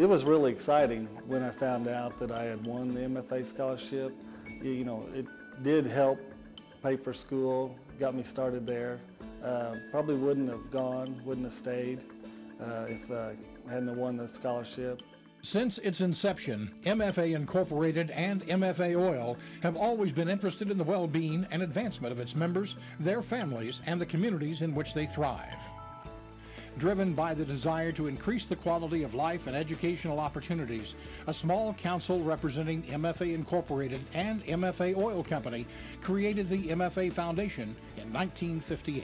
It was really exciting when I found out that I had won the MFA scholarship. You know, it did help pay for school, got me started there. Probably wouldn't have stayed if I hadn't won the scholarship. Since its inception, MFA Incorporated and MFA Oil have always been interested in the well-being and advancement of its members, their families, and the communities in which they thrive. Driven by the desire to increase the quality of life and educational opportunities, a small council representing MFA Incorporated and MFA Oil Company created the MFA Foundation in 1958.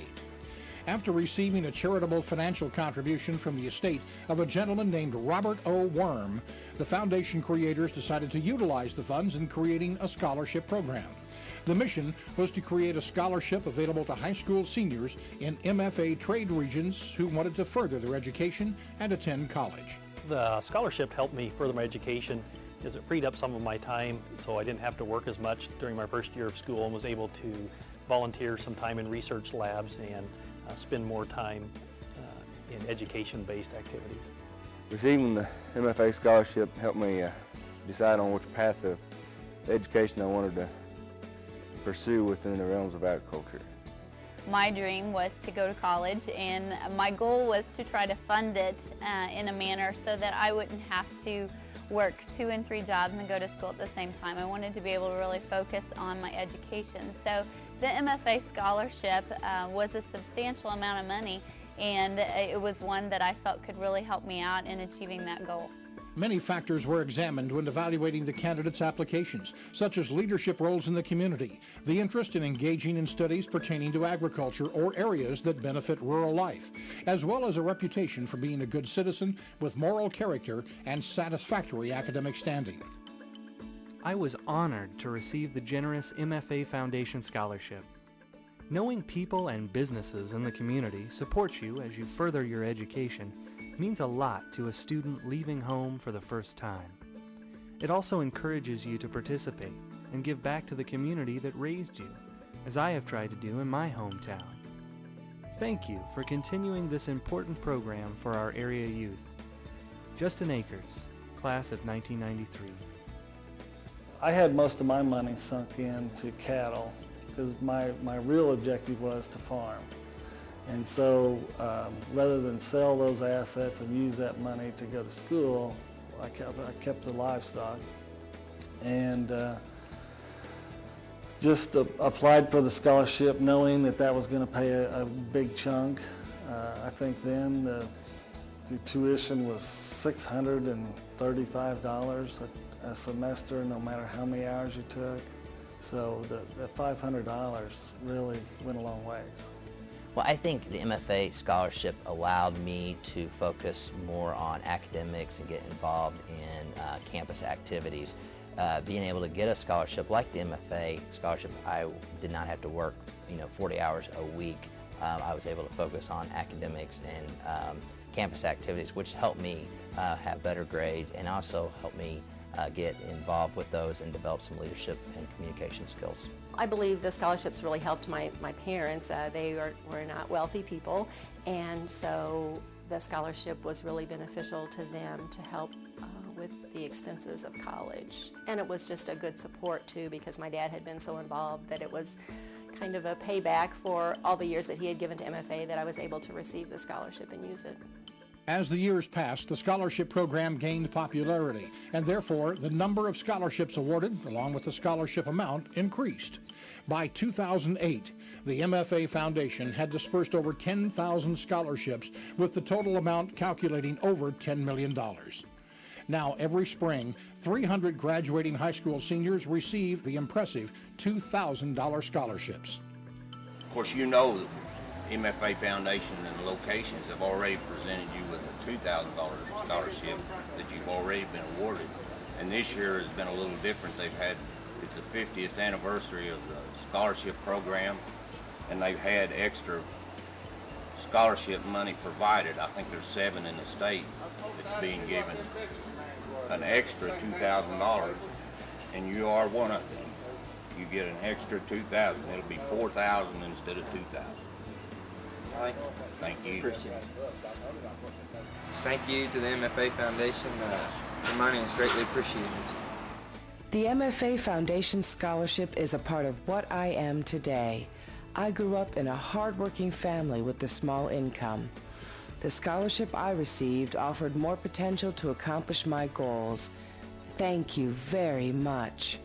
After receiving a charitable financial contribution from the estate of a gentleman named Robert O. Worm, the foundation creators decided to utilize the funds in creating a scholarship program. The mission was to create a scholarship available to high school seniors in MFA trade regions who wanted to further their education and attend college. The scholarship helped me further my education because it freed up some of my time, so I didn't have to work as much during my first year of school and was able to volunteer some time in research labs and spend more time in education-based activities. Receiving the MFA scholarship helped me decide on which path of education I wanted to pursue within the realms of agriculture. My dream was to go to college, and my goal was to try to fund it in a manner so that I wouldn't have to work 2 and 3 jobs and go to school at the same time. I wanted to be able to really focus on my education. So the MFA scholarship was a substantial amount of money, and it was one that I felt could really help me out in achieving that goal. Many factors were examined when evaluating the candidates' applications, such as leadership roles in the community, the interest in engaging in studies pertaining to agriculture or areas that benefit rural life, as well as a reputation for being a good citizen with moral character and satisfactory academic standing. I was honored to receive the generous MFA Foundation scholarship. Knowing people and businesses in the community support you as you further your education means a lot to a student leaving home for the first time. It also encourages you to participate and give back to the community that raised you, as I have tried to do in my hometown. Thank you for continuing this important program for our area youth. Justin Akers, class of 1993. I had most of my money sunk into cattle because my real objective was to farm. And so rather than sell those assets and use that money to go to school, I kept the livestock and just applied for the scholarship knowing that that was going to pay a big chunk. I think then the tuition was $635 a semester, no matter how many hours you took. So the $500 really went a long ways. Well, I think the MFA scholarship allowed me to focus more on academics and get involved in campus activities. Being able to get a scholarship like the MFA scholarship, I did not have to work 40 hours a week. I was able to focus on academics and campus activities, which helped me have better grades and also helped me get involved with those and develop some leadership and communication skills. I believe the scholarships really helped my parents. They were not wealthy people, and so the scholarship was really beneficial to them to help with the expenses of college. And it was just a good support too, because my dad had been so involved that it was kind of a payback for all the years that he had given to MFA that I was able to receive the scholarship and use it. As the years passed, the scholarship program gained popularity, and therefore the number of scholarships awarded, along with the scholarship amount, increased. By 2008, the MFA Foundation had dispersed over 10,000 scholarships, with the total amount calculating over $10 million. Now, every spring, 300 graduating high school seniors receive the impressive $2,000 scholarships. Of course, you know the MFA Foundation and the locations have already presented you with a $2,000 scholarship that you've already been awarded. And this year has been a little different. It's the 50th anniversary of the scholarship program, and they've had extra scholarship money provided. I think there's 7 in the state that's being given an extra $2,000, and you are one of them. You get an extra $2,000. It'll be $4,000 instead of $2,000. Thank you. Appreciate it. thank you to the MFA Foundation. Your money is greatly appreciated. The MFA Foundation Scholarship is a part of what I am today. I grew up in a hard-working family with a small income. The scholarship I received offered more potential to accomplish my goals. Thank you very much.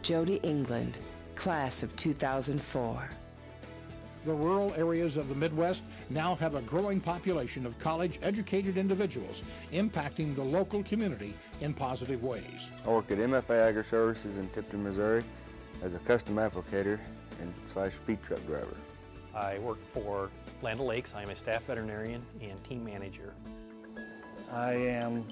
Jody England, Class of 2004. The rural areas of the Midwest now have a growing population of college-educated individuals impacting the local community in positive ways. I work at MFA Agri-Services in Tipton, Missouri as a custom applicator and / feed truck driver. I work for Land O'Lakes. I am a staff veterinarian and team manager. I am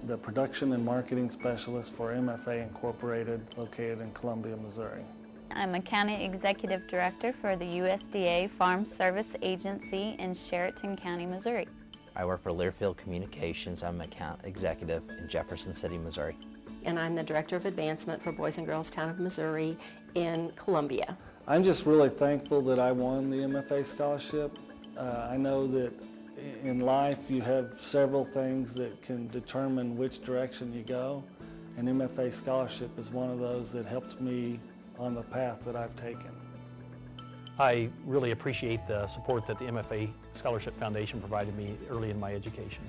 the production and marketing specialist for MFA Incorporated, located in Columbia, Missouri. I'm a county executive director for the USDA Farm Service Agency in Sheraton County, Missouri. I work for Learfield Communications. I'm an account executive in Jefferson City, Missouri. And I'm the Director of Advancement for Boys and Girls Town of Missouri in Columbia. I'm just really thankful that I won the MFA scholarship. I know that in life you have several things that can determine which direction you go, and MFA scholarship is one of those that helped me on the path that I've taken. I really appreciate the support that the MFA Scholarship Foundation provided me early in my education.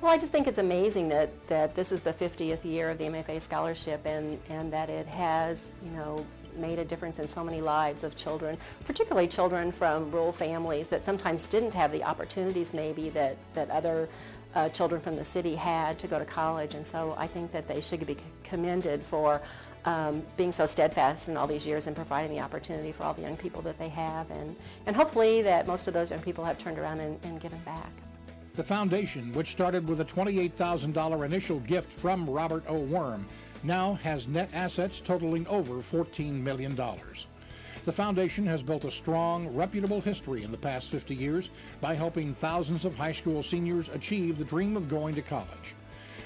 Well, I just think it's amazing that this is the 50th year of the MFA Scholarship and that it has, you know, made a difference in so many lives of children, particularly children from rural families that sometimes didn't have the opportunities maybe that other children from the city had to go to college. And so I think that they should be commended for being so steadfast in all these years and providing the opportunity for all the young people that they have. And hopefully that most of those young people have turned around and given back. The foundation, which started with a $28,000 initial gift from Robert O. Worm, now has net assets totaling over $14 million. The foundation has built a strong, reputable history in the past 50 years by helping thousands of high school seniors achieve the dream of going to college.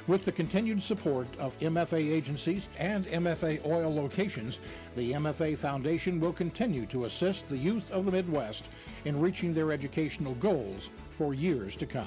With the continued support of MFA agencies and MFA oil locations, the MFA Foundation will continue to assist the youth of the Midwest in reaching their educational goals for years to come.